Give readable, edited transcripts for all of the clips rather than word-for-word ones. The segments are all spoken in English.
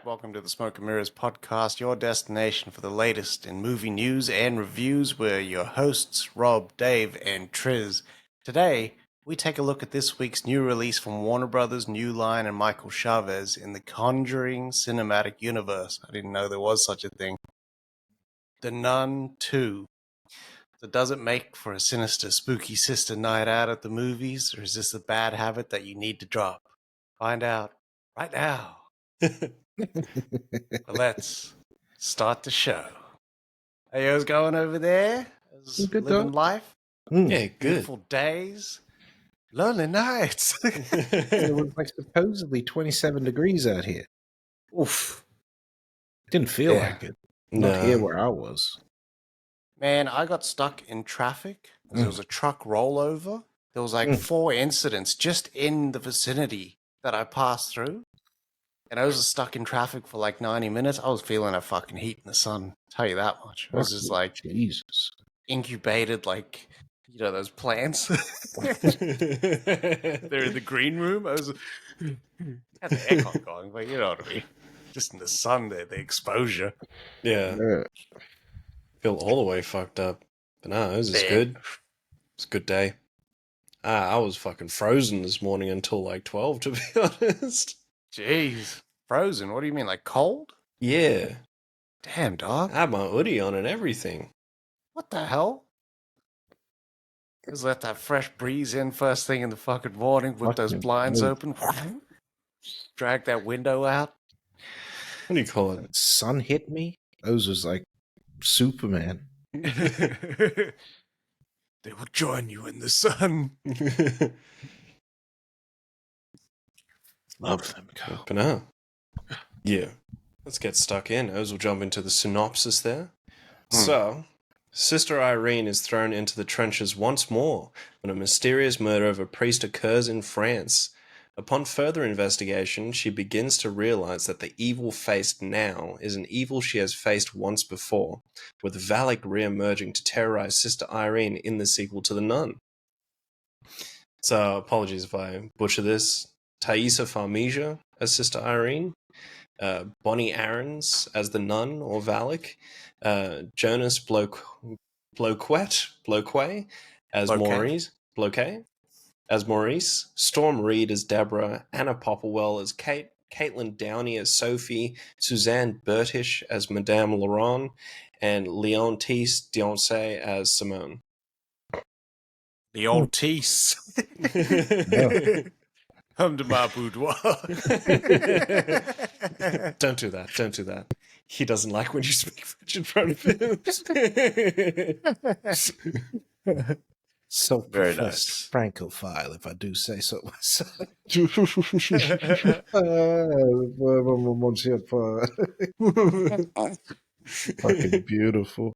right, welcome to the Smoke and Mirrors podcast, your destination for the latest in movie news and reviews. We're your hosts, Rob, Dave, and Triz. Today, we take a look at this week's new release from Warner Brothers, New Line, and Michael Chavez in the Conjuring cinematic universe. I didn't know there was such a thing. The Nun II. So does it make for a sinister, spooky sister night out at the movies, or is this a bad habit that you need to drop? Find out right now. But let's start the show. Hey, how's it going over there? How's Good, living though. life? Yeah, good. Beautiful days. Lonely nights. It was like supposedly 27 degrees out here. Oof. Didn't feel Yeah. like it. Not here where I was. Man, I got stuck in traffic. There was a truck rollover. There was like 4 incidents just in the vicinity that I passed through. And I was stuck in traffic for like 90 minutes. I was feeling a fucking heat in the sun. Tell you that much. I was just like Jesus. incubated, like, you know, those plants. They're in the green room. I was had the aircon going, but you know what I mean. Just in the sun, there, the exposure. Yeah. Feel all the way fucked up. But no, it was good. It's a good day. I was fucking frozen this morning until like 12, to be honest. Jeez. Frozen? What do you mean, like cold? Yeah. Damn, dog. I had my hoodie on and everything. What the hell? Just let that fresh breeze in first thing in the fucking morning with those blinds open. Drag that window out. What do you call it? When the sun hit me. Those was like Superman. They will join you in the sun. Love them. But no. Yeah. Let's get stuck in. We'll jump into the synopsis there. So, Sister Irene is thrown into the trenches once more when a mysterious murder of a priest occurs in France. Upon further investigation, she begins to realize that the evil faced now is an evil she has faced once before, with Valak re-emerging to terrorize Sister Irene in the sequel to The Nun. So, apologies if I butcher this. Thaisa Farmiga as Sister Irene, Bonnie Aarons as the Nun or Valak, Jonas Bloquet as Maurice, Storm Reed as Deborah, Anna Popplewell as Kate, Caitlin Downey as Sophie, Suzanne Bertish as Madame Laurent, and Leontice Dionce as Simone. Leontice. Come to my boudoir. Don't do that. Don't do that. He doesn't like when you speak French in front of him. Self-professed nice. Francophile, if I do say so myself. Fucking beautiful.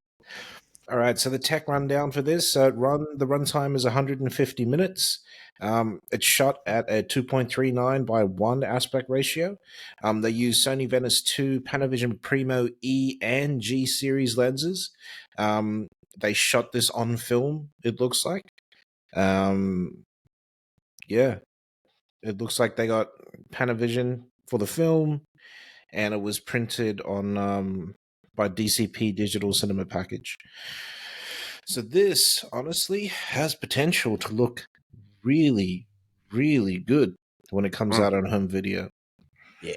All right, so the tech rundown for this. The runtime is 150 minutes. It's shot at a 2.39 by 1 aspect ratio. They use Sony Venice 2 Panavision Primo E and G series lenses. They shot this on film, it looks like. Yeah, it looks like they got Panavision for the film, and it was printed on by DCP Digital Cinema Package. So this, honestly, has potential to look really, really good when it comes out on home video. Yeah.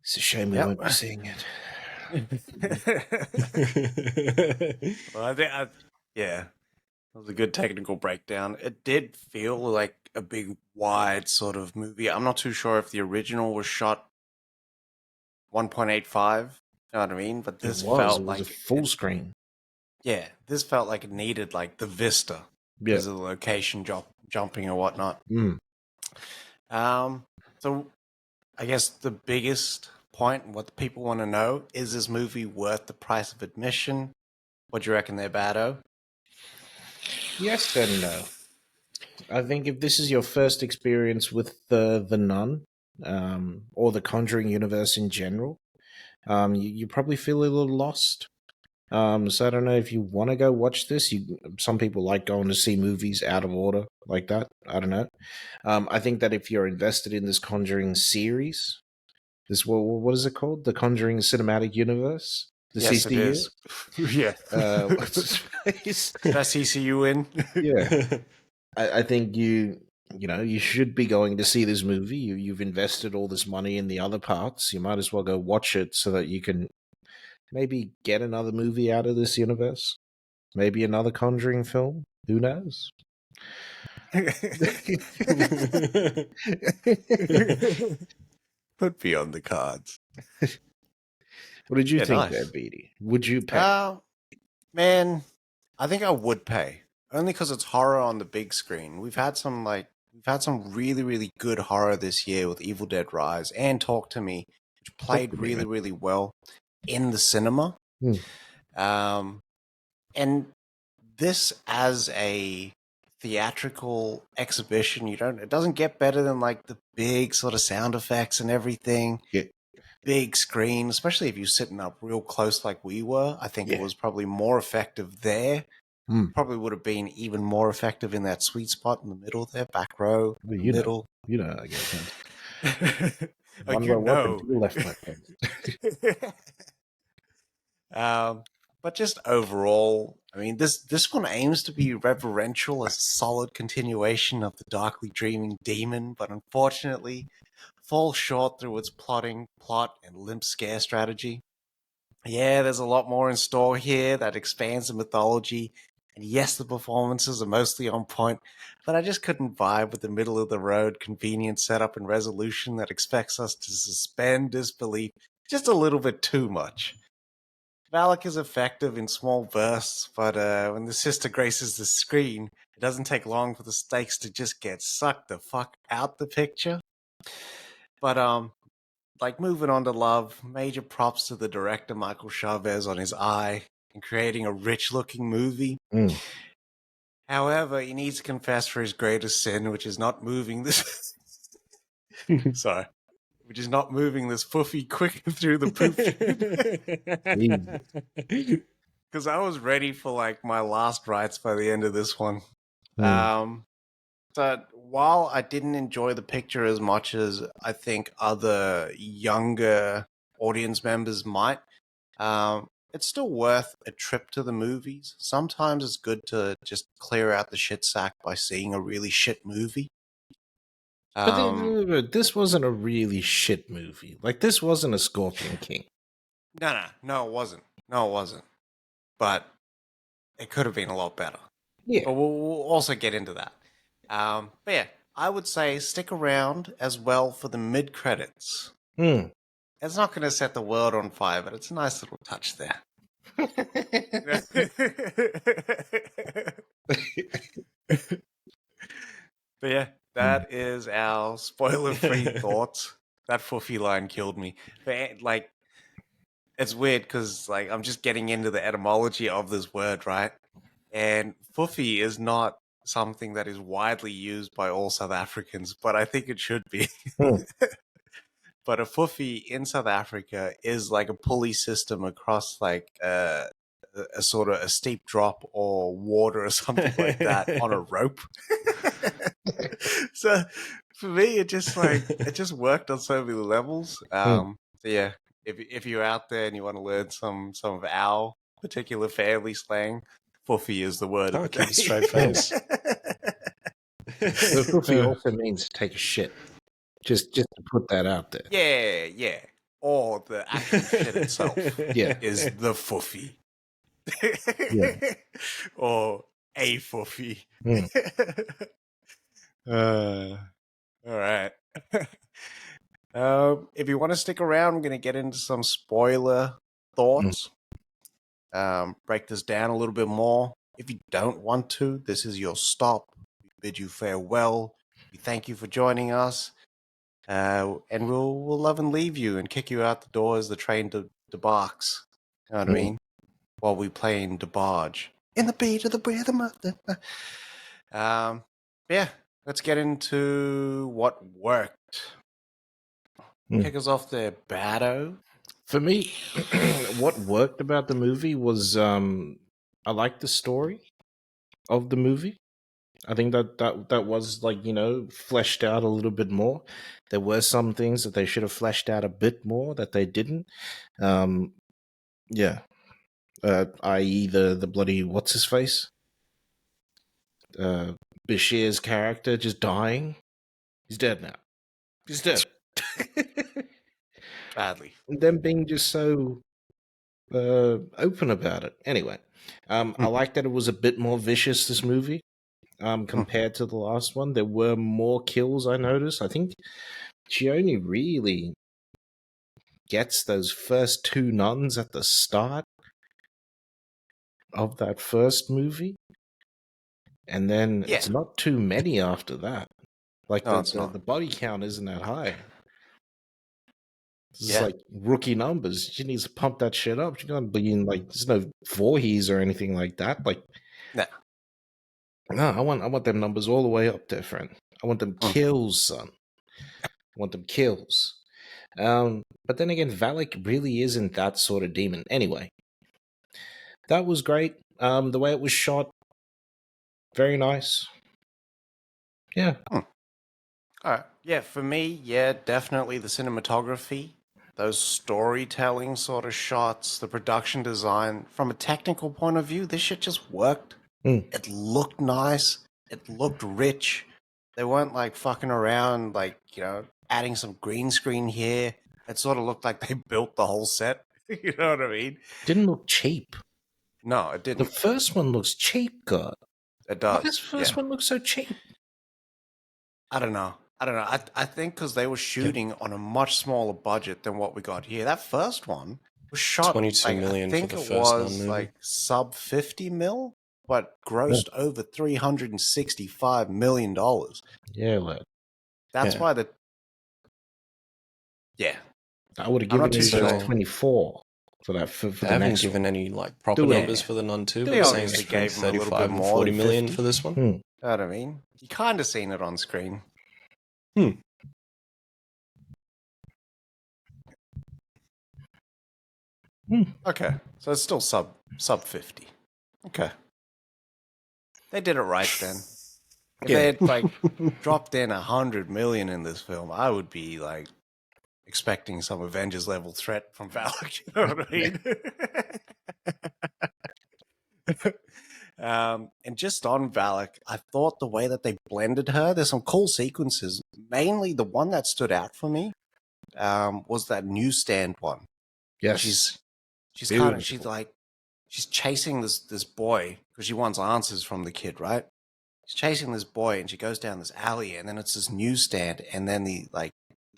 It's a shame we won't be seeing it. Well, I think, yeah, that was a good technical breakdown. It did feel like a big, wide sort of movie. I'm not too sure if the original was shot 1.85. You know what I mean? But this felt like a full screen. Yeah, this felt like it needed like the vista because of the location jumping or whatnot. So I guess the biggest point, what the people want to know, is this movie worth the price of admission? What do you reckon there, Bado? Yes and no. I think if this is your first experience with the Nun, or the Conjuring universe in general, you probably feel a little lost. So I don't know if you want to go watch this. Some people like going to see movies out of order like that. I don't know. I think that if you're invested in this Conjuring series, this what is it called? The Conjuring Cinematic Universe. The Yes, it CCU. is. Yeah. What's his face? Best ECU in. Yeah. I think you should be going to see this movie. You've invested all this money in the other parts. You might as well go watch it so that you can maybe get another movie out of this universe. Maybe another Conjuring film. Who knows? Could be on the cards. What did you Yeah, think nice. there, Beatty? Would you pay? Man, I think I would pay. Only because it's horror on the big screen. We've had some really, really good horror this year with Evil Dead Rise and Talk to Me, which played really, really well in the cinema. And this as a theatrical exhibition, it doesn't get better than like the big sort of sound effects and everything. Yeah. Big screen, especially if you're sitting up real close like we were. I think it was probably more effective there. Probably would have been even more effective in that sweet spot in the middle there, back row, middle. I guess. Like, you know. To the left, my friend. But just overall, I mean, this one aims to be reverential, a solid continuation of the darkly dreaming demon, but unfortunately falls short through its plot, and limp scare strategy. Yeah, there's a lot more in store here that expands the mythology, and yes, the performances are mostly on point, but I just couldn't vibe with the middle-of-the-road convenient setup and resolution that expects us to suspend disbelief just a little bit too much. Valak is effective in small bursts, but when the sister graces the screen, it doesn't take long for the stakes to just get sucked the fuck out the picture. But, like, moving on to Love, major props to the director Michael Chavez on his eye and creating a rich-looking movie. However, he needs to confess for his greatest sin, which is not moving this... Sorry. Which is not moving this puffy quicker through the poop. Because I was ready for, like, my last rites by the end of this one. But while I didn't enjoy the picture as much as I think other younger audience members might, it's still worth a trip to the movies. Sometimes it's good to just clear out the shit sack by seeing a really shit movie. But this wasn't a really shit movie. Like, this wasn't a Scorpion King. No, it wasn't. But it could have been a lot better. Yeah. But we'll also get into that. But yeah, I would say stick around as well for the mid-credits. It's not going to set the world on fire, but it's a nice little touch there. But yeah, that is our spoiler-free thoughts. That Fuffy line killed me. But, like, it's weird because, like, I'm just getting into the etymology of this word, right? And Fuffy is not something that is widely used by all South Africans, but I think it should be. But a Fuffy in South Africa is like a pulley system across like a sort of a steep drop or water or something like that on a rope. So for me, it just worked on so many levels. So yeah, if you're out there and you want to learn some of our particular family slang, Fuffy is the word. Oh, keep a straight face. So Fuffy also means take a shit. Just to put that out there. Yeah. Or the actual shit itself is the Fuffy. Or a Fuffy. All right. If you want to stick around, I'm going to get into some spoiler thoughts. Break this down a little bit more. If you don't want to, this is your stop. We bid you farewell. We thank you for joining us. And we'll love and leave you and kick you out the door as the train debarks. You know what I mean? While we play in DeBarge. In the beat of the rhythm of the... yeah, let's get into what worked. Kick us off there, Baddo. For me, what worked about the movie was I liked the story of the movie. I think that was like, fleshed out a little bit more. There were some things that they should have fleshed out a bit more that they didn't. Um, yeah, i.e. the bloody what's his face, Bashir's character just dying. He's dead now. He's dead. Badly. And them being just so open about it. Anyway, I like that it was a bit more vicious, this movie, compared to the last one. There were more kills, I noticed. I think she only really gets those first two nuns at the start of that first movie. And then Yeah. it's not too many after that. Like, No, it's not. the body count isn't that high. This is Yeah. like rookie numbers. She needs to pump that shit up. She's gonna be in, like, there's no Voorhees or anything like that. Like, No. no, I want them numbers all the way up there, friend. I want them kills, son. I want them kills. But then again, Valak really isn't that sort of demon. Anyway, that was great. The way it was shot, very nice. Yeah. All right. Yeah, for me, definitely the cinematography, those storytelling sort of shots, the production design. From a technical point of view, this shit just worked. It looked nice. It looked rich. They weren't like fucking around, like, adding some green screen here. It sort of looked like they built the whole set. You know what I mean? Didn't look cheap. No, it The didn't. first one looks cheap, God. It Why does. does the first one look so cheap? I don't know. I think because they were shooting on a much smaller budget than what we got here. That first one was shot 22 like, million I think for the it first was non-movie. like sub 50 mil, but grossed over $365 million. Yeah, lad. That's why the I would have I'm given not too you sure. those 24 for that for They the haven't next given one. any like proper Do it. numbers for the Nun II, but They they're saying obviously it's between gave 'em a little 35 bit and more 40 than million 50. for this one. You know what I mean? You kind of seen it on screen. Okay, so it's still sub 50. Okay. They did it right then. If they had like dropped in 100 million in this film, I would be like expecting some Avengers level threat from Valak. You know what I mean? And just on Valak, I thought the way that they blended her, there's some cool sequences. Mainly the one that stood out for me was that newsstand one. Yes. She's kind of she's chasing this boy because she wants answers from the kid, right? She's chasing this boy and she goes down this alley and then it's this newsstand and then the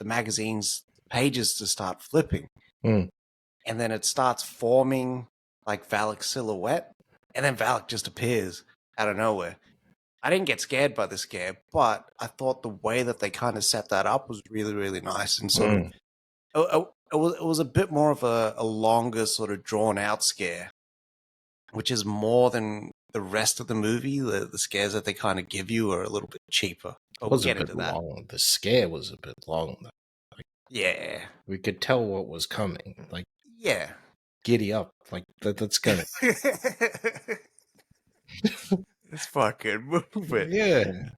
magazines pages just start flipping. And then it starts forming like Valak's silhouette and then Valak just appears out of nowhere. I didn't get scared by the scare, but I thought the way that they kind of set that up was really, really nice and sort of it was a bit more of a longer sort of drawn out scare, which is more than the rest of the movie. The scares that they kind of give you are a little bit cheaper. But we'll get into that. Long. The scare was a bit long, though. Yeah. We could tell what was coming. Like, yeah. Giddy up. Like, let's go. Let's fucking move it. Yeah.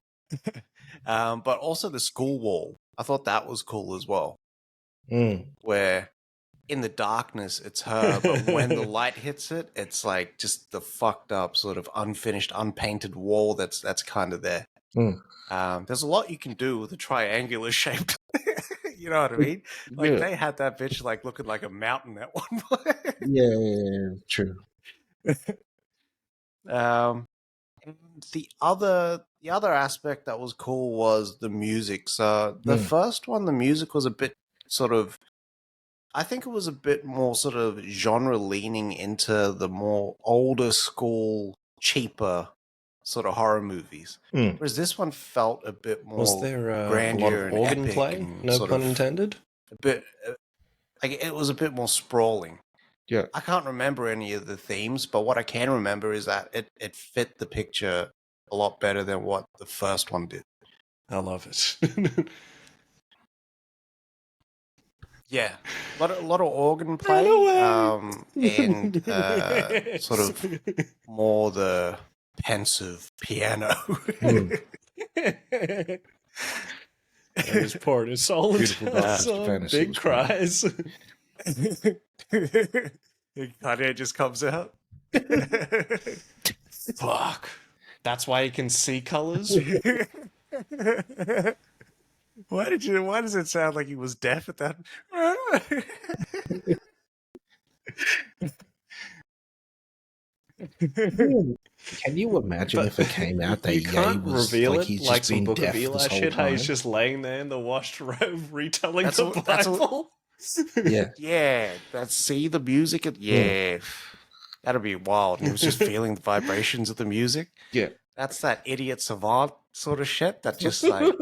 But also the school wall. I thought that was cool as well. Where in the darkness it's her, but when the light hits it, it's like just the fucked up sort of unfinished, unpainted wall that's kind of there. There's a lot you can do with a triangular shaped. You know what I mean? Like they had that bitch like looking like a mountain at one point. Yeah, true. And the other aspect that was cool was the music. So the first one, the music was a bit sort of, I think it was a bit more sort of genre leaning into the more older school, cheaper sort of horror movies. Whereas this one felt a bit more Was there a lot grandeur of and organ epic play? and No sort pun of intended. a bit like it was a bit more sprawling. Yeah. I can't remember any of the themes, but what I can remember is that it fit the picture a lot better than what the first one did. I love it. Yeah, a lot of organ play, and sort of more the pensive piano. And he's pouring his soul into Beautiful that darkest song. fantasy Big was playing. cries. Kanye just comes out. Fuck. That's why he can see colors. Why does it sound like he was deaf at that? Can you imagine if it came out that you Ye can't was reveal like it he's like just some been Book of deaf Eli this whole shit? How he's time? just laying there in the washed robe retelling That's the all- that's all- Bible. Yeah. Yeah, see the music. Yeah, that'd be wild. And he was just feeling the vibrations of the music. Yeah. That's that idiot savant sort of shit. That just like.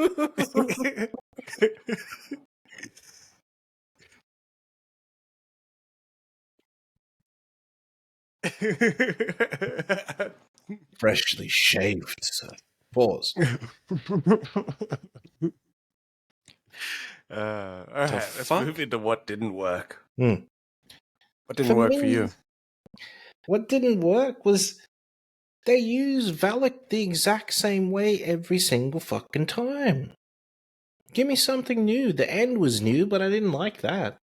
Freshly shaved, sir. Pause. All right, let's fuck? move into what didn't work. Hmm. What didn't work for you? What didn't work was they use Valak the exact same way every single fucking time. Give me something new. The end was new, but I didn't like that.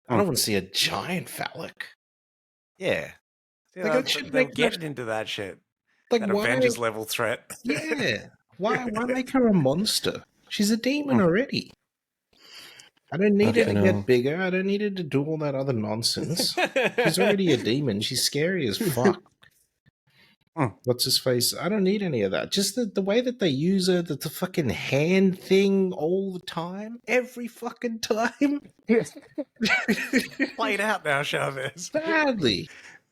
I don't want to see a giant Valak. Yeah. Like, that should They'll make get into that shit. Like, That why? Avengers level threat. Yeah. Why make her a monster? She's a demon already. I don't need her to get bigger. I don't need her to do all that other nonsense. She's already a demon. She's scary as fuck. What's his face? I don't need any of that. Just the way that they use her, the fucking hand thing all the time. Every fucking time. Play it out now, Chavez. Badly.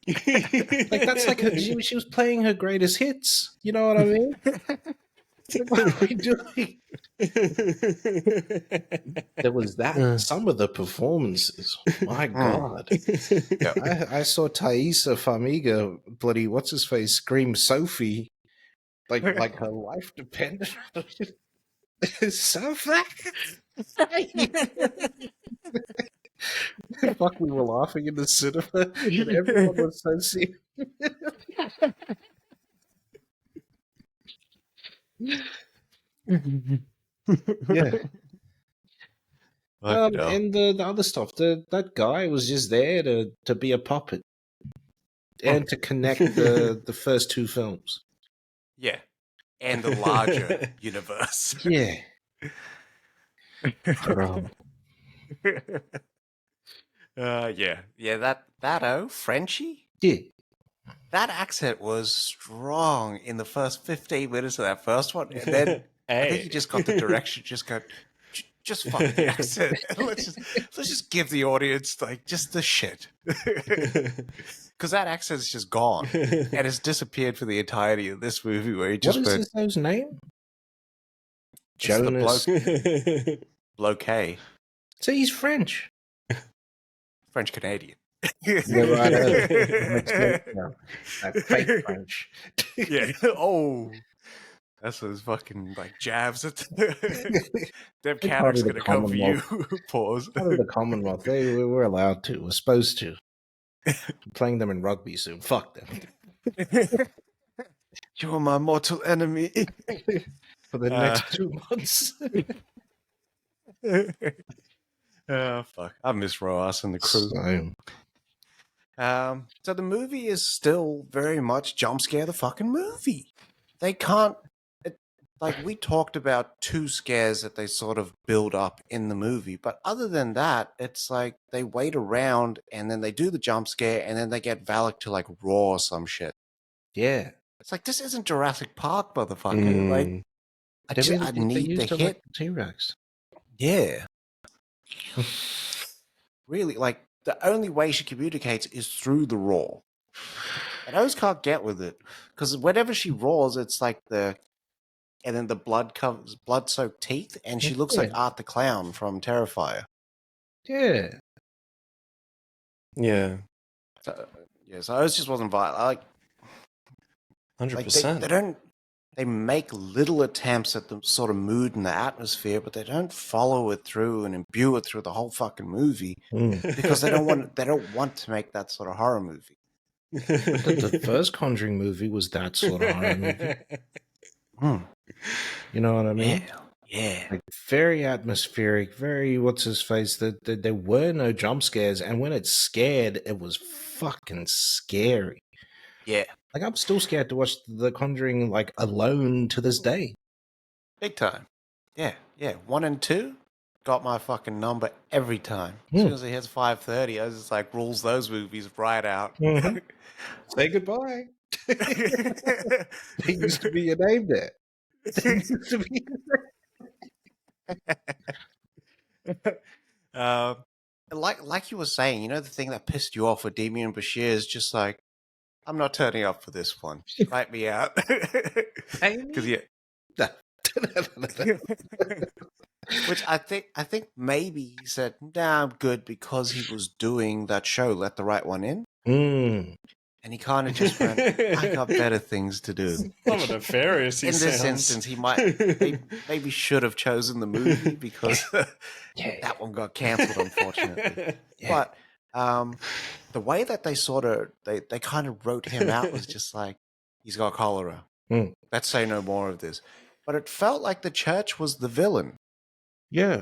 Like, that's like she was playing her greatest hits. You know what I mean? What are we doing? There was that. Some of the performances. My God. I saw Thaisa Farmiga, bloody what's his face, scream Sophie, like her life depended on it. Sophie. Fuck, we were laughing in the cinema, and everyone was so serious. Yeah. And the other stuff, that guy was just there to be a puppet and to connect the first two films. Yeah. And the larger universe. Yeah. Yeah, that Frenchie? Yeah. That accent was strong in the first 15 minutes of that first one. And then I think he just got the direction, just go, just fuck the accent. let's just give the audience like just the shit. Because that accent's just gone. And it's disappeared for the entirety of this movie where he just What is his name? Jonas. Bloquet. So he's French. French Canadian. Yeah, right. Fake French. Yeah. Oh. That's those fucking like jabs at Deb Caddick's gonna come for you. Pause. Part of the Commonwealth. We're allowed to. We're supposed to. I'm playing them in rugby soon. Fuck them. You're my mortal enemy. For the next 2 months. Oh fuck. I miss Roas and the crew. So the movie is still very much jump scare the fucking movie. They can't like we talked about 2 scares that they sort of build up in the movie, but other than that, it's like they wait around and then they do the jump scare and then they get Valak to like roar some shit. Yeah. It's like this isn't Jurassic Park, motherfucker. Like I need the hit T-Rex. Yeah. Really, like the only way she communicates is through the roar. And I always can't get with it because whenever she roars, it's like and then the blood-soaked teeth, and she looks like Art the Clown from Terrifier. Yeah. Yeah. So I just wasn't violent. 100%. They make little attempts at the sort of mood and the atmosphere, but they don't follow it through and imbue it through the whole fucking movie because they don't want to make that sort of horror movie. The first Conjuring movie was that sort of horror movie. You know what I mean? Yeah. Like very atmospheric, very what's his face. There were no jump scares, and when it's scared, it was fucking scary. Yeah. Like I'm still scared to watch The Conjuring like alone to this day. Big time. Yeah. 1 and 2 got my fucking number every time. As soon as it hits 5:30, I was just like rules those movies right out. Mm-hmm. Say goodbye. There used to be your name there. There used to be. Like you were saying, you know, the thing that pissed you off with Damien Bashir is just like, I'm not turning up for this one. Write me out. Because which I think maybe he said, nah, I'm good because he was doing that show, Let the Right One In. And he kind of just went, I got better things to do. Some nefarious. In this instance, he maybe should have chosen the movie because that one got cancelled, unfortunately. Yeah. But the way that they they kind of wrote him out was just like, he's got cholera. Let's say no more of this. But it felt like the church was the villain. Yeah.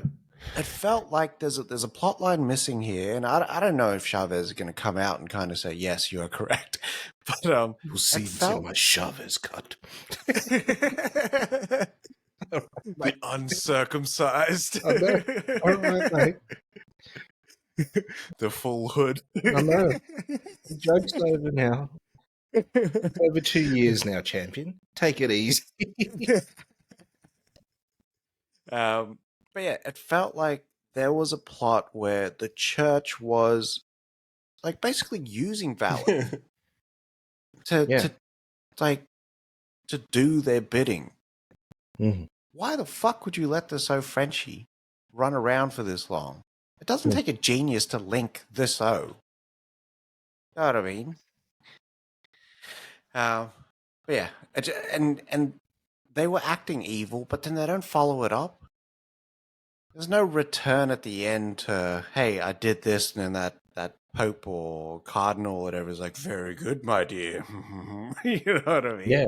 It felt like there's a plot line missing here, and I don't know if Chavez is going to come out and kind of say, yes, you are correct. But you'll see my Chavez cut. My uncircumcised. I know. All right, mate. The full hood. I know. The joke's over now. It's over 2 years now, champion. Take it easy. But yeah, it felt like there was a plot where the church was like basically using Valor to do their bidding. Mm-hmm. Why the fuck would you let this Frenchie run around for this long? It doesn't take a genius to link this O. You know what I mean? But yeah, and they were acting evil, but then they don't follow it up. There's no return at the end to, hey, I did this, and then that Pope or Cardinal or whatever is like, very good, my dear. You know what I mean? Yeah.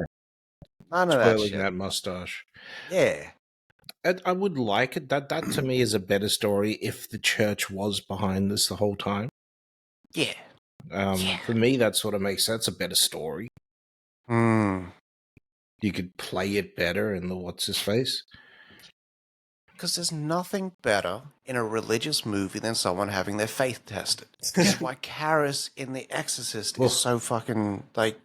None of that Twirling shit. that mustache. Yeah. I would like it. That to me is a better story if the church was behind this the whole time. Yeah. For me, that sort of makes sense. A better story. You could play it better in the what's his face. Because there's nothing better in a religious movie than someone having their faith tested. That's why Karras in The Exorcist is so fucking like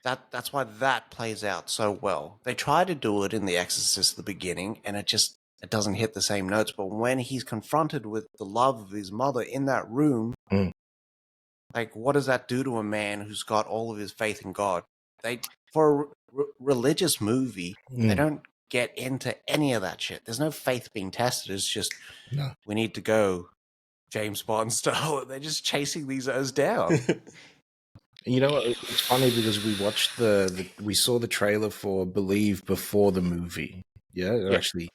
that. That's why that plays out so well. They try to do it in The Exorcist at the beginning, and it doesn't hit the same notes. But when he's confronted with the love of his mother in that room, like what does that do to a man who's got all of his faith in God? For a religious movie, they don't get into any of that shit. There's no faith being tested. It's just, we need to go James Bond style. They're just chasing these O's down. You know, it's funny because we watched we saw the trailer for Believe before the movie. Yeah, it actually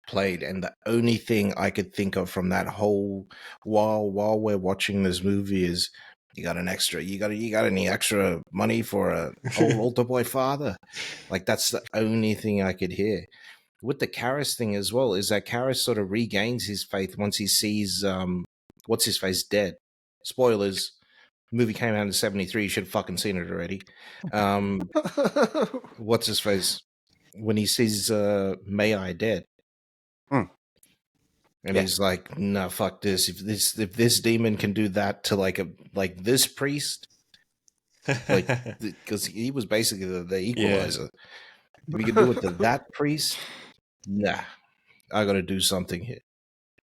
played, and the only thing I could think of from that whole while we're watching this movie is, you got any extra money for a old altar boy father? Like that's the only thing I could hear. With the Karras thing as well, is that Karras sort of regains his faith once he sees what's his face dead. Spoilers. Movie came out in 1973. You should have fucking seen it already. What's his face when he sees May I dead, and he's like, "No, fuck this. If this demon can do that to like this priest, like because he was basically the equalizer. If we can do it to that priest, nah, I got to do something here."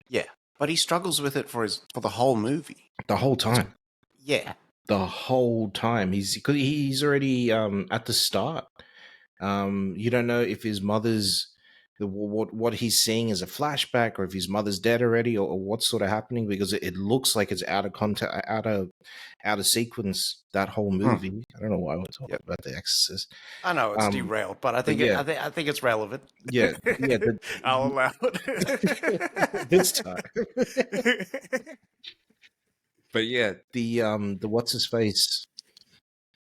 Yeah, but he struggles with it for the whole movie. The whole time. Yeah. The whole time. He's already at the start. You don't know if his mother's what he's seeing is a flashback, or if his mother's dead already, or what's sort of happening, because it looks like it's out of context, out of sequence. That whole movie. I don't know why we're talking about The Exorcist. I know it's derailed, but I think I think it's relevant. Yeah. I'll allow it this time. But yeah, the what's his face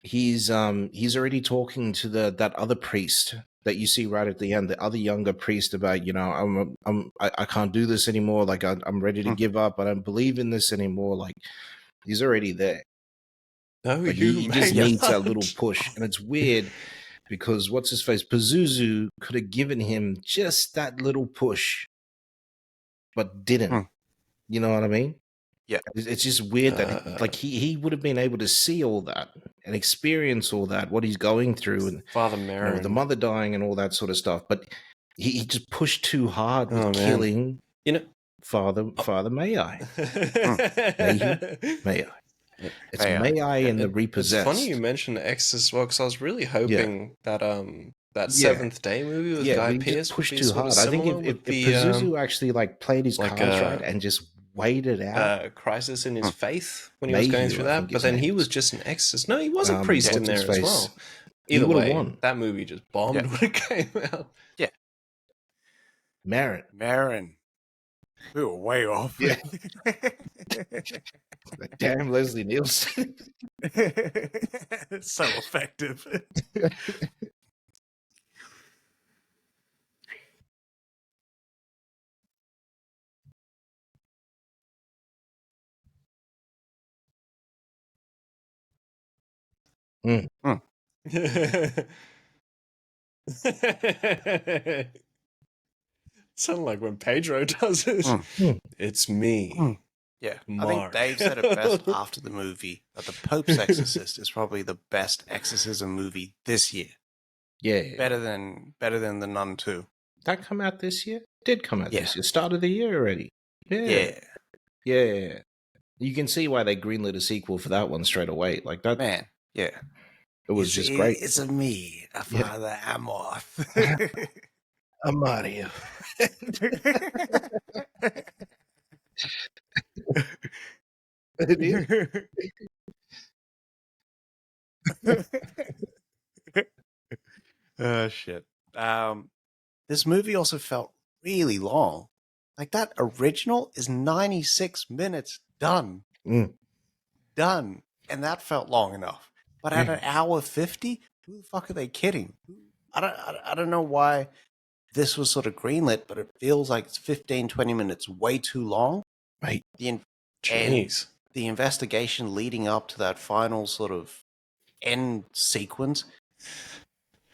he's already talking to that other priest that you see right at the end, the other younger priest, about, I can't do this anymore. Like, I'm ready to give up. I don't believe in this anymore. Like, he's already there. No, Like, you he just may needs that not. little push, and it's weird because what's his face, Pazuzu, could have given him just that little push, but didn't. You know what I mean? Yeah. It's just weird that like he would have been able to see all that and experience all that, what he's going through, and Father with Marin. the mother dying and all that sort of stuff. But he just pushed too hard with killing Father May I. May I. It's May I and the Repossessed. It's funny you mentioned Exorcist, well, because I was really hoping that that Seventh Day movie with Guy Pearce pushed would be too sort hard. of I think similar if with the Pazuzu actually like played his like cards right and just waited out, crisis in his faith when he was going through that, but then he was just an exorcist. No, he was a priest in there as well. Either way, won. that movie just bombed when it came out. Yeah. Marin. We were way off. Yeah. Damn Leslie Nielsen. So effective. Sound like when Pedro does it. It's me. Yeah, Mark. I think Dave said it best after the movie that The Pope's Exorcist is probably the best exorcism movie this year. Yeah, better than the Nun II. Did that come out this year? Did come out this year? Start of the year already. Yeah. You can see why they greenlit a sequel for that one straight away. Like that, man. Yeah, it was just great. It's a me, a Father Amoth. Amadio. Oh shit. This movie also felt really long. Like that original is 96 minutes done. Done. And that felt long enough. But at an hour 50, who the fuck are they kidding? I don't know why this was sort of greenlit, but it feels like it's 15, 20 minutes way too long. Right. And the investigation leading up to that final sort of end sequence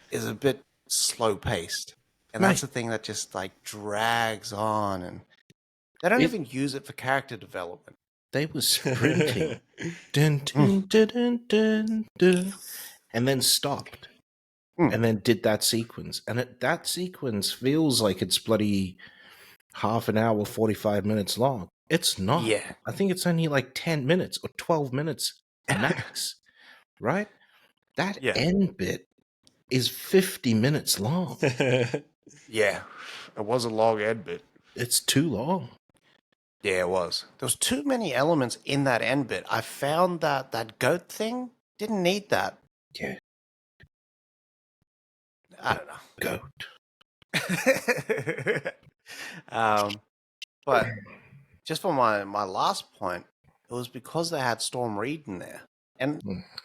is a bit slow paced. And that's the thing that just like drags on, and they don't even use it for character development. They were sprinting. Dun, dun, dun, dun, dun, dun, and then stopped. And then did that sequence. And that sequence feels like it's bloody half an hour, 45 minutes long. It's not. Yeah. I think it's only like 10 minutes or 12 minutes max. Right? That end bit is 50 minutes long. Yeah. It was a long end bit. It's too long. Yeah, it was. There was too many elements in that end bit. I found that goat thing didn't need that. Yeah. I don't know. Goat. But just for my last point, it was because they had Storm Reed in there. And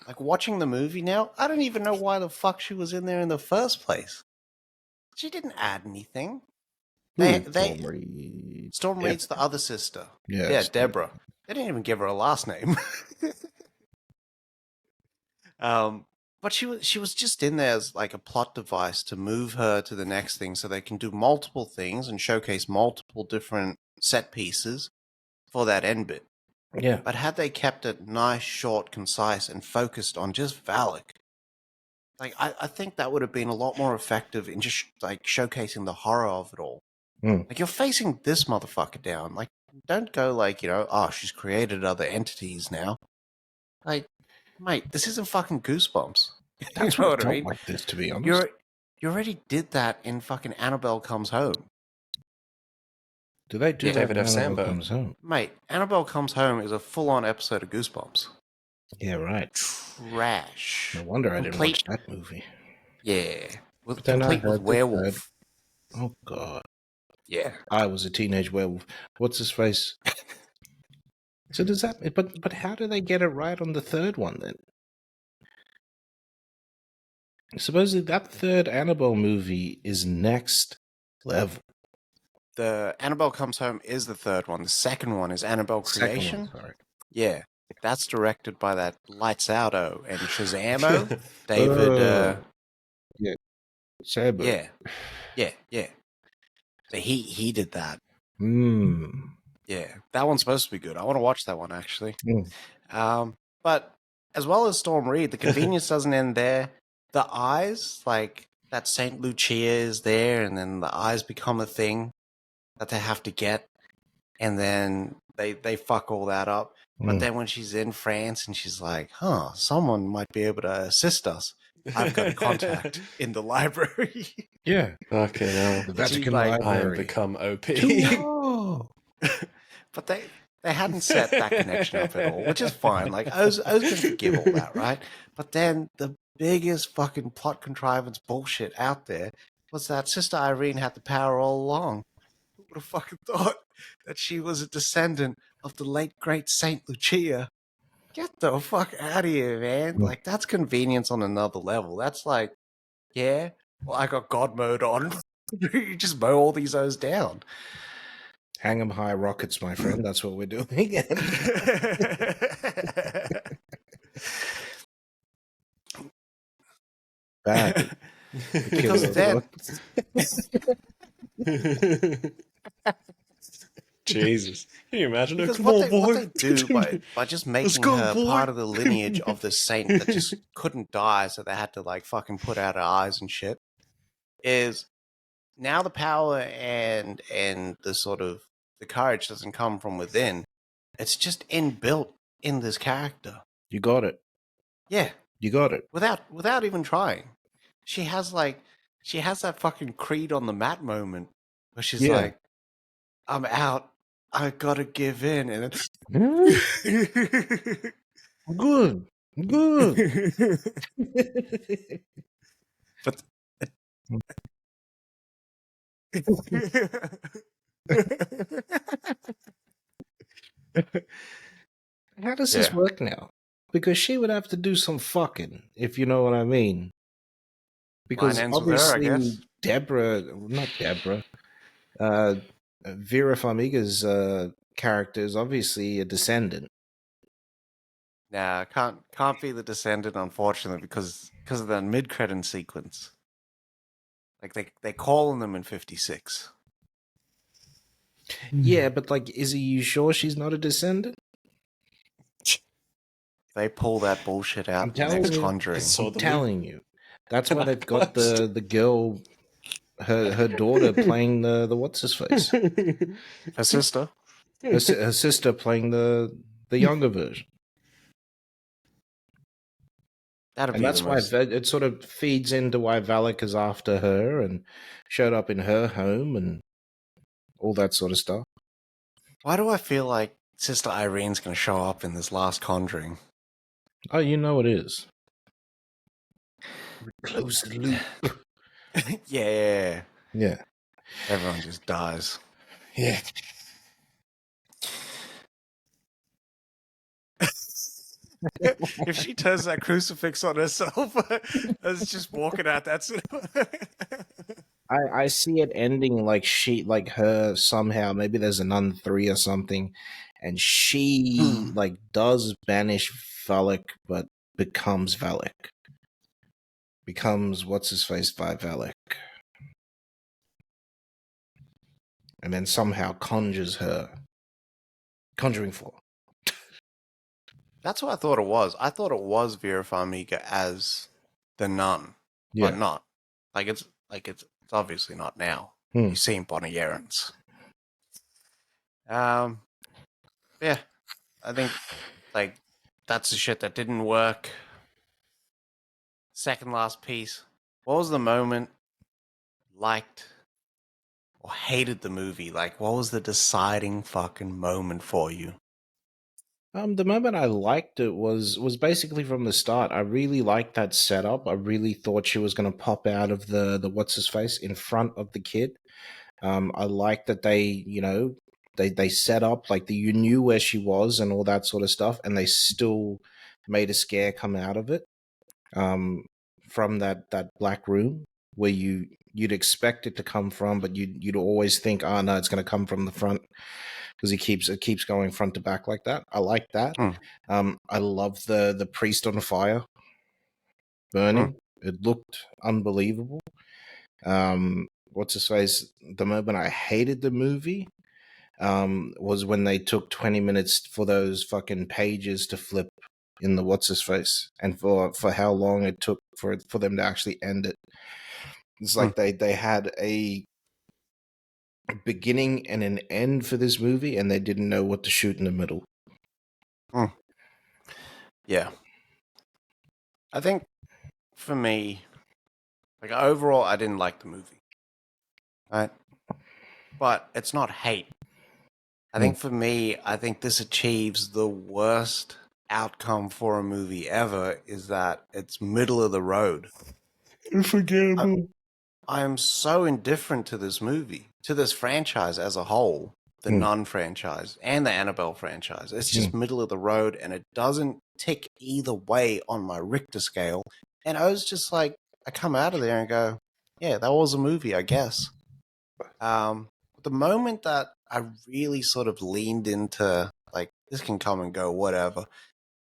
like watching the movie now, I don't even know why the fuck she was in there in the first place. She didn't add anything. Storm Reed's the other sister. Yeah, Deborah. They didn't even give her a last name. But she was just in there as like a plot device to move her to the next thing so they can do multiple things and showcase multiple different set pieces for that end bit. Yeah. But had they kept it nice, short, concise, and focused on just Valak, like I think that would have been a lot more effective in just like showcasing the horror of it all. Like you're facing this motherfucker down. Like don't go like, she's created other entities now. Like, mate, this isn't fucking Goosebumps. That's what I mean. Like this, to be honest. You already did that in fucking Annabelle Comes Home. Do they do that? David F. Annabelle Sandberg. Comes Home? Mate, Annabelle Comes Home is a full-on episode of Goosebumps. Yeah, right. Trash. No wonder I didn't watch that movie. Yeah. Complete with werewolf. Oh, God. Yeah. I was a teenage werewolf. What's his face? So does that... But how do they get it right on the third one, then? Supposedly that third Annabelle movie is next level. The Annabelle Comes Home is the third one. The second one is Annabelle Second one, Creation. sorry. Yeah, that's directed by that Lights Outo and Shazamo, David. Yeah, Saber. Yeah. So he did that. Mm. Yeah, that one's supposed to be good. I want to watch that one actually. Mm. But as well as Storm Reed, the convenience doesn't end there. The eyes, like that Saint Lucia is there, and then the eyes become a thing that they have to get, and then they fuck all that up. But then when she's in France and she's like, "Huh, someone might be able to assist us. I've got a contact in the library." Yeah. Okay, now The And she, Vatican like, I have Library. become OP. but they hadn't set that connection up at all, which is fine. Like I was gonna forgive all that, right? But then the biggest fucking plot contrivance bullshit out there was that Sister Irene had the power all along. Who would have fucking thought that she was a descendant of the late great Saint Lucia? Get the fuck out of here, man! Mm. Like that's convenience on another level. That's like, yeah, well, I got God mode on. You just mow all these O's down. Hang 'em high rockets, my friend. That's what we're doing. Bad. Because then, Jesus. Can you imagine it? because Come what on, boy. they do by just making go, her boy. part of the lineage of this saint that just couldn't die, so they had to like fucking put out her eyes and shit, is now the power and the sort of the courage doesn't come from within. It's just inbuilt in this character. You got it. Yeah, You got it. without even trying. She has that fucking creed on the mat moment where she's Yeah. like, I'm out. I gotta give in. And Good. Good. but How does this Yeah. work now? Because she would have to do some fucking, if you know what I mean. Because Mine ends with her, I obviously guess. not Deborah, Vera Farmiga's character is obviously a descendant. Nah, can't be the descendant, unfortunately, because of the mid-credit sequence. Like they calling them in 56. Yeah, but like, is you sure she's not a descendant? They pull that bullshit out I'm in the next telling you. Conjuring. saw I'm the telling you. That's And why I they've got watched. the girl, her daughter playing the what's his face, Her sister. her sister playing the younger version. That'd And be that's the why most. it sort of feeds into why Valak is after her and showed up in her home and all that sort of stuff. Why do I feel like Sister Irene's gonna show up in this last Conjuring? Oh, you know it is. Close the loop. Yeah. Yeah. Everyone just dies. Yeah. If she turns that crucifix on herself, as just walking out that cinema. I see it ending like her somehow, maybe there's a Nun 3 or something, and she like does banish Valak but becomes Valak. Becomes what's his face by Valak. And then somehow conjures her. Conjuring 4. That's what I thought it was. I thought it was Vera Farmiga as the nun, but not. It's obviously not now. Hmm. You seen Bonnie Yerens. Yeah, I think like that's the shit that didn't work. Second last piece. What was the moment liked or hated the movie? Like, what was the deciding fucking moment for you? The moment I liked it was basically from the start. I really liked that setup. I really thought she was going to pop out of the what's his face in front of the kid. I liked that they set up like you knew where she was and all that sort of stuff, and they still made a scare come out of it. from that black room where you'd expect it to come from, but you'd always think, oh no, it's going to come from the front because it keeps going front to back like that. I like that. I love the priest on fire burning. It looked unbelievable. What's his face? The moment I hated the movie was when they took 20 minutes for those fucking pages to flip in the what's his face, and for how long it took for them to actually end it. It's like they had a beginning and an end for this movie, and they didn't know what to shoot in the middle. Yeah. I think for me, like overall, I didn't like the movie. Right? But it's not hate. I think for me, I think this achieves the worst outcome for a movie ever, is that it's middle of the road. Unforgettable. I am so indifferent to this movie, to this franchise as a whole, the Nun franchise and the Annabelle franchise. It's just middle of the road, and it doesn't tick either way on my Richter scale. And I was just like, I come out of there and go, yeah, that was a movie, I guess. The moment that I really sort of leaned into, like, this can come and go, whatever,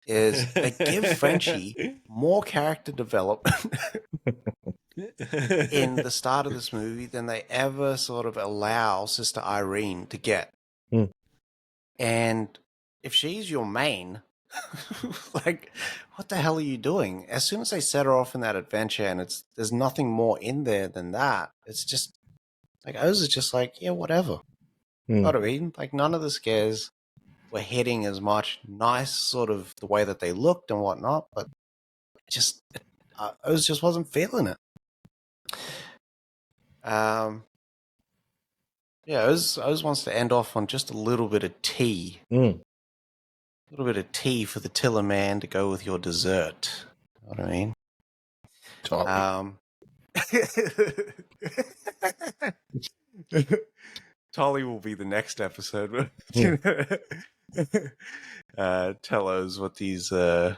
is they give Frenchie more character development in the start of this movie than they ever sort of allow Sister Irene to get. And if she's your main, like, what the hell are you doing? As soon as they set her off in that adventure and there's nothing more in there than that, it's just, like, I was just like, yeah, whatever. You know what I mean? Like, none of the scares were hitting as much. Nice, sort of the way that they looked and whatnot, but I wasn't feeling it. Yeah, I was wants to end off on just a little bit of tea. A little bit of tea for the Tiller man to go with your dessert. You know what I mean? Tolly will be the next episode. Tell us what these little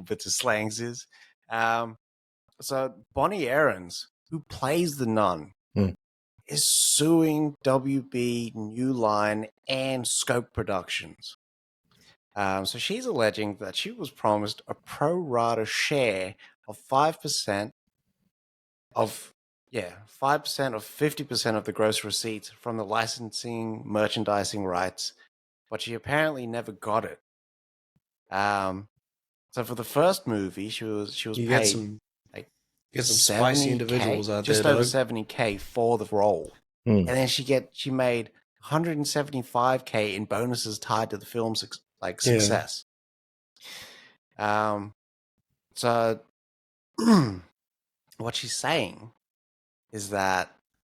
bits of slangs is. So Bonnie Aarons, who plays the nun, is suing WB, New Line, and Scope Productions. So she's alleging that she was promised a pro rata share of 5% of 50% of the gross receipts from the licensing, merchandising rights, but she apparently never got it. So for the first movie, she was paid get some spicy individuals out just there, over $70K for the role, and then she made $175K in bonuses tied to the film's success. So what she's saying is that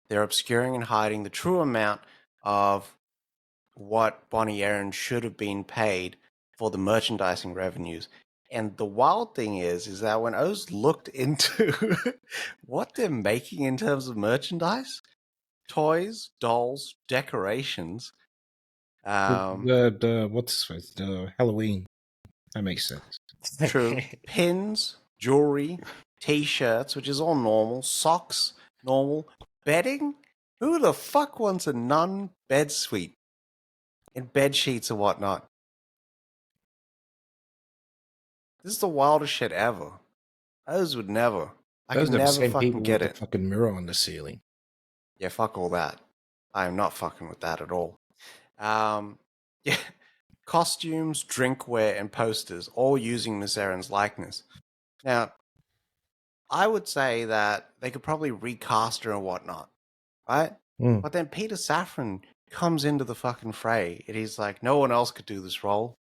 they're obscuring and hiding the true amount of what Bonnie Aaron should have been paid for the merchandising revenues. And the wild thing is that when Oz looked into what they're making in terms of merchandise, toys, dolls, decorations, the Halloween. That makes sense. True. Pins, jewelry, t-shirts, which is all normal, socks, normal, bedding. Who the fuck wants a nun bed suite and bed sheets and whatnot? This is the wildest shit ever. Those would never. I could never fucking get it. The fucking mirror on the ceiling. Yeah, fuck all that. I am not fucking with that at all. Yeah, costumes, drinkware, and posters, all using Miss Aaron's likeness. Now, I would say that they could probably recast her and whatnot, right? But then Peter Safran comes into the fucking fray, and he's like, no one else could do this role.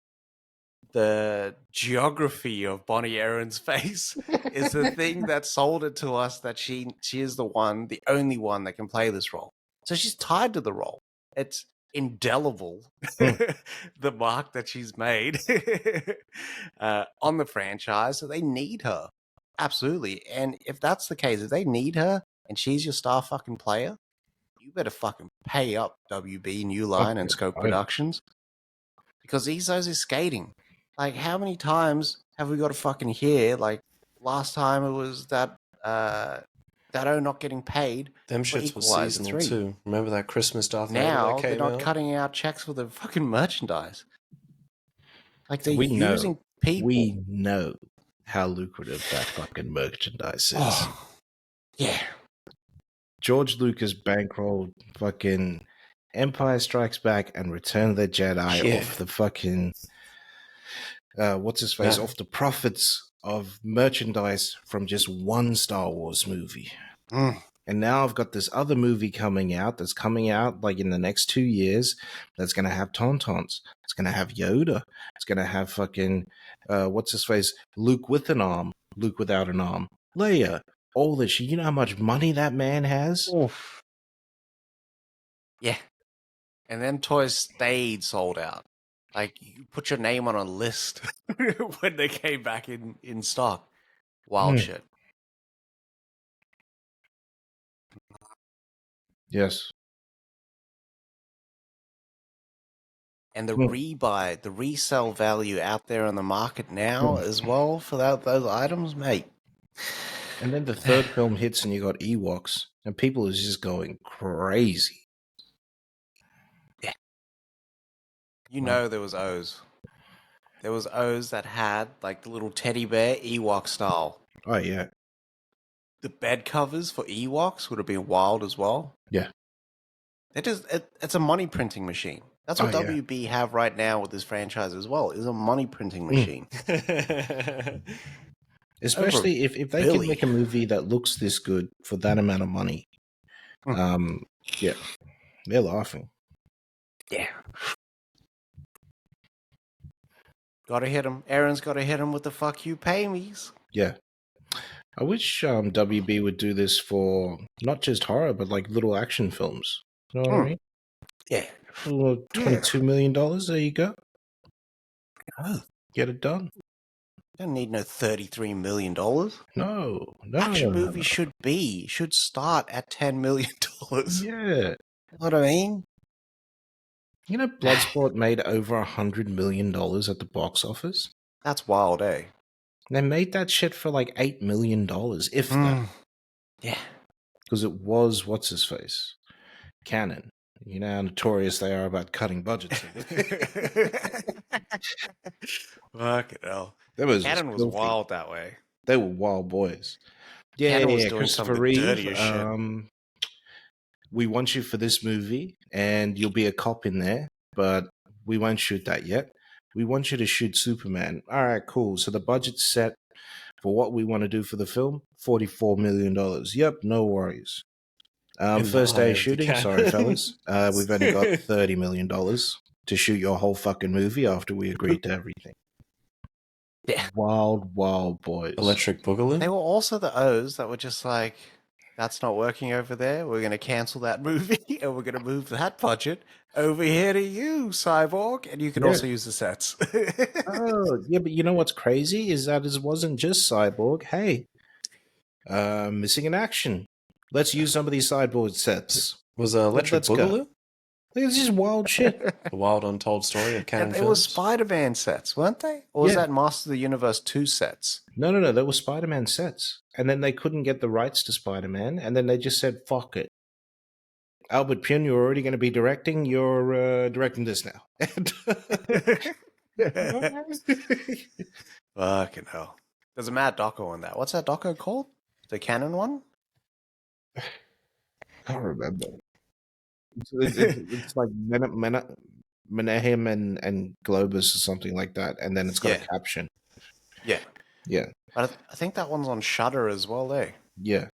The geography of Bonnie Aaron's face is the thing that sold it to us that she is the only one that can play this role. So she's tied to the role. It's indelible, the mark that she's made on the franchise. So they need her. Absolutely. And if that's the case, if they need her and she's your star fucking player, you better fucking pay up WB, New Line, and Scope Productions. Because Izos is skating. Like, how many times have we got to fucking hear, like, last time it was that not getting paid Them for shits were Equalizer seasonal 3. too. Remember that Christmas Darth Vader that Now they're came not out? cutting out checks for the fucking merchandise. Like they're We know. using people. We know how lucrative that fucking merchandise is. Oh, yeah. George Lucas bankrolled fucking Empire Strikes Back and Return of the Jedi Yeah. off the fucking what's his face, Yeah. off the profits of merchandise from just one Star Wars movie. Mm. And now I've got this other movie coming out that's coming out like in the next 2 years that's going to have Tauntauns. It's going to have Yoda. It's going to have fucking, what's his face, Luke with an arm, Luke without an arm, Leia, all this shit. You know how much money that man has? Oof. Yeah. And them toys stayed sold out. Like, you put your name on a list when they came back in stock. Wild Hmm. shit. Yes. And the Hmm. the resale value out there on the market now as well for those items, mate. And then the third film hits and you got Ewoks and people is just going crazy. Yeah. You know there was O's. There was O's that had like the little teddy bear Ewok style. Oh, yeah. The bed covers for Ewoks would have been wild as well. Yeah. It's a money printing machine. That's what Oh, yeah. WB have right now with this franchise as well, is a money printing machine. Especially if they can make a movie that looks this good for that amount of money. Yeah. They're laughing. Yeah. Gotta hit him. Aaron's gotta hit him with the fuck you pay me's. Yeah. I wish WB would do this for not just horror, but like little action films. You know what I mean? Yeah. $22 million. There you go. Oh. Get it done. Don't need no $33 million. No. Action movies should start at $10 million. Yeah. You know what I mean? You know, Bloodsport made over $100 million at the box office. That's wild, eh? They made that shit for like $8 million, if that. Yeah. Because it was, what's his face? Canon. You know how notorious they are about cutting budgets. Fucking hell. Canon was wild that way. They were wild boys. Yeah, Canon was doing Christopher something Reeve, dirty as shit. we want you for this movie, and you'll be a cop in there, but we won't shoot that yet. We want you to shoot Superman. All right, cool. So the budget's set for what we want to do for the film, $44 million. Yep, no worries. First day of shooting, sorry, fellas. We've only got $30 million to shoot your whole fucking movie after we agreed to everything. Yeah. Wild boys. Electric Boogaloo? They were also the O's that were just like, that's not working over there. We're going to cancel that movie and we're going to move that budget over here to you, Cyborg. And you can also use the sets. Oh, yeah, but you know what's crazy is that it wasn't just Cyborg. Hey, missing in action. Let's use some of these Cyborg sets. Was Electric Boogaloo? It's just wild shit. A wild untold story of canon and films? It was Spider-Man sets, weren't they? Or was that Master of the Universe 2 sets? No. They were Spider-Man sets. And then they couldn't get the rights to Spider-Man. And then they just said, fuck it. Albert Pune, you're already going to be directing. You're directing this now. Fucking hell. There's a Mad Doco on that. What's that doco called? The canon one? I can't remember. It's like Menahem and Globus or something like that, and then it's got a caption. Yeah. But I think that one's on Shudder as well, eh? Yeah.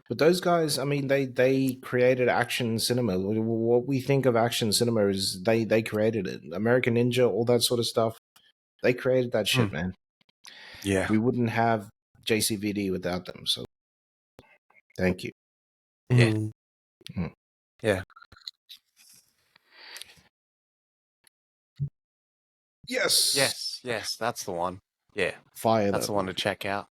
But those guys, I mean, they created action cinema. What we think of action cinema is they created it. American Ninja, all that sort of stuff. They created that shit, man. Yeah. We wouldn't have JCVD without them. So, thank you. Yeah. Mm. Yeah. Yes. Yes. That's the one. Yeah. Fire. That's the one to check out.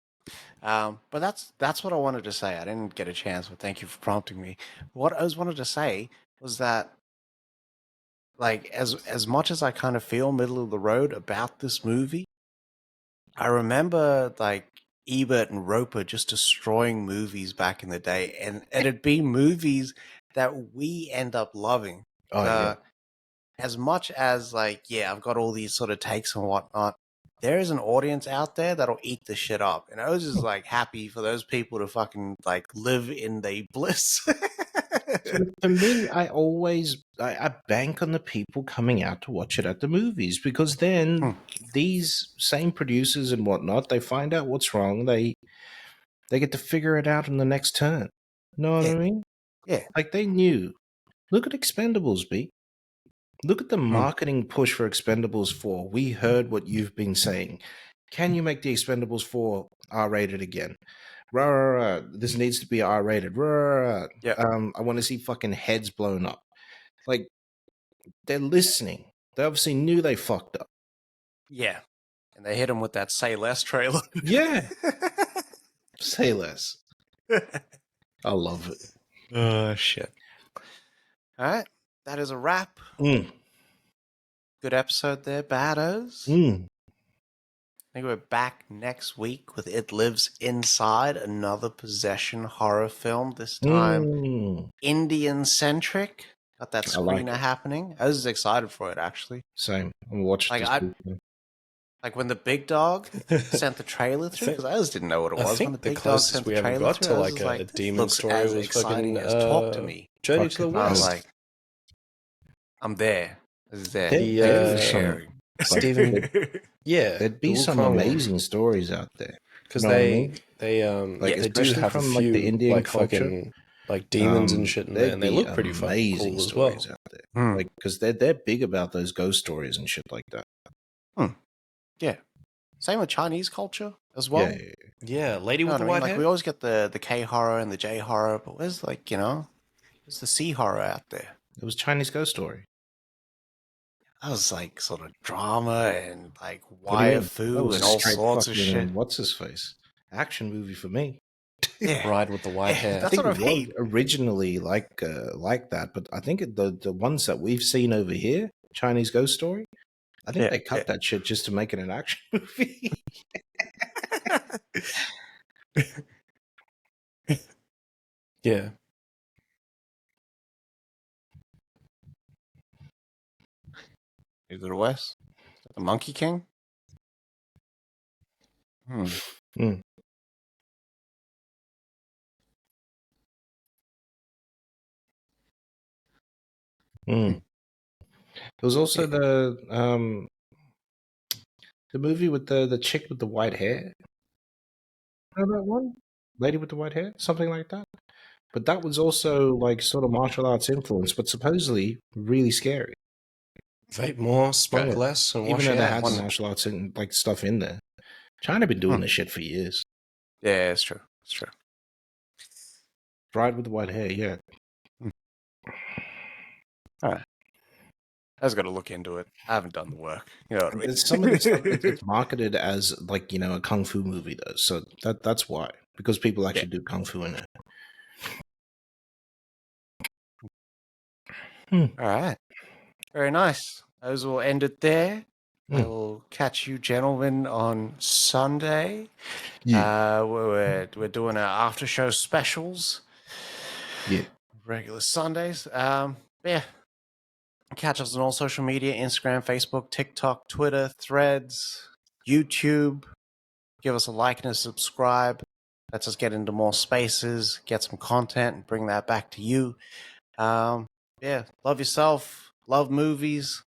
But that's what I wanted to say. I didn't get a chance, but thank you for prompting me. What I wanted to say was that, like, as much as I kind of feel middle of the road about this movie, I remember, like, Ebert and Roper just destroying movies back in the day, and it'd be movies that we end up loving. Oh yeah. As much as like, yeah, I've got all these sort of takes and whatnot, there is an audience out there that'll eat the shit up. And I was just like happy for those people to fucking like live in the bliss. For me, I bank on the people coming out to watch it at the movies, because then these same producers and whatnot, they find out what's wrong. They get to figure it out in the next turn. Know what I mean? Yeah. Like they knew. Look at Expendables, B. Look at the marketing push for Expendables 4. We heard what you've been saying. Can you make the Expendables 4 R-rated again? This needs to be R-rated. Yeah. I want to see fucking heads blown up. Like, they're listening. They obviously knew they fucked up. Yeah. And they hit him with that Say Less trailer. Yeah. Say less. I love it. Oh, shit. All right. That is a wrap. Mm. Good episode there, baddos. Mm. I think we're back next week with It Lives Inside, another possession horror film, this time Indian-centric. Got that screener happening. I was excited for it, actually. Same. I'm watching like when the big dog sent the trailer through, because I just didn't know what it was. I think when the the big dog closest sent we the ever trailer got through, to I like a this demon looks story as was exciting fucking as Talk to Me. Journey to the I was West. like, I'm there. This is there. The, Thank you for sharing. Stephen, Yeah, there'd be some amazing stories out there. because Know what I they mean? they Like, they do especially have from a like few the Indian like culture, fucking like demons and shit in there, and they look pretty fucking amazing cool as well. stories out there. Like, because they're big about those ghost stories and shit like that. Yeah. Same with Chinese culture as well. Yeah, lady with the what I white mean? Like hair. we always get the K horror and the J horror, but where's like, where's the C horror out there? It was Chinese Ghost Story. That was like sort of drama and like What do you wire mean? fu That was and a all straight sorts of fucking shit. What's his face? Action movie for me. Yeah. Bride with the white hair. That's what I it mean. was originally like that, but I think the ones that we've seen over here, Chinese Ghost Story, I think they cut that shit just to make it an action movie. Yeah. Is it West? The Monkey King? Mm. There was also the movie with the chick with the white hair. Know that one? Lady with the white hair? Something like that. But that was also like sort of martial arts influence, but supposedly really scary. Vape more, smoke less, and wash Even though your they hands. had the martial arts and like stuff in there. China been doing this shit for years. Yeah, it's true. It's true. Bride with the white hair, yeah. All right. I was got to look into it. I haven't done the work. You know what I mean? Some of the stuff it's marketed as like, a kung fu movie though. So that's why. Because people actually do kung fu in it. All right. Very nice. Those will end it there. I will catch you gentlemen on Sunday. Yeah. We're doing our after show specials. Yeah. Regular Sundays. Yeah. Catch us on all social media, Instagram, Facebook, TikTok, Twitter, Threads, YouTube. Give us a like and a subscribe. Lets us get into more spaces, get some content, and bring that back to you. Yeah. Love yourself. Love movies.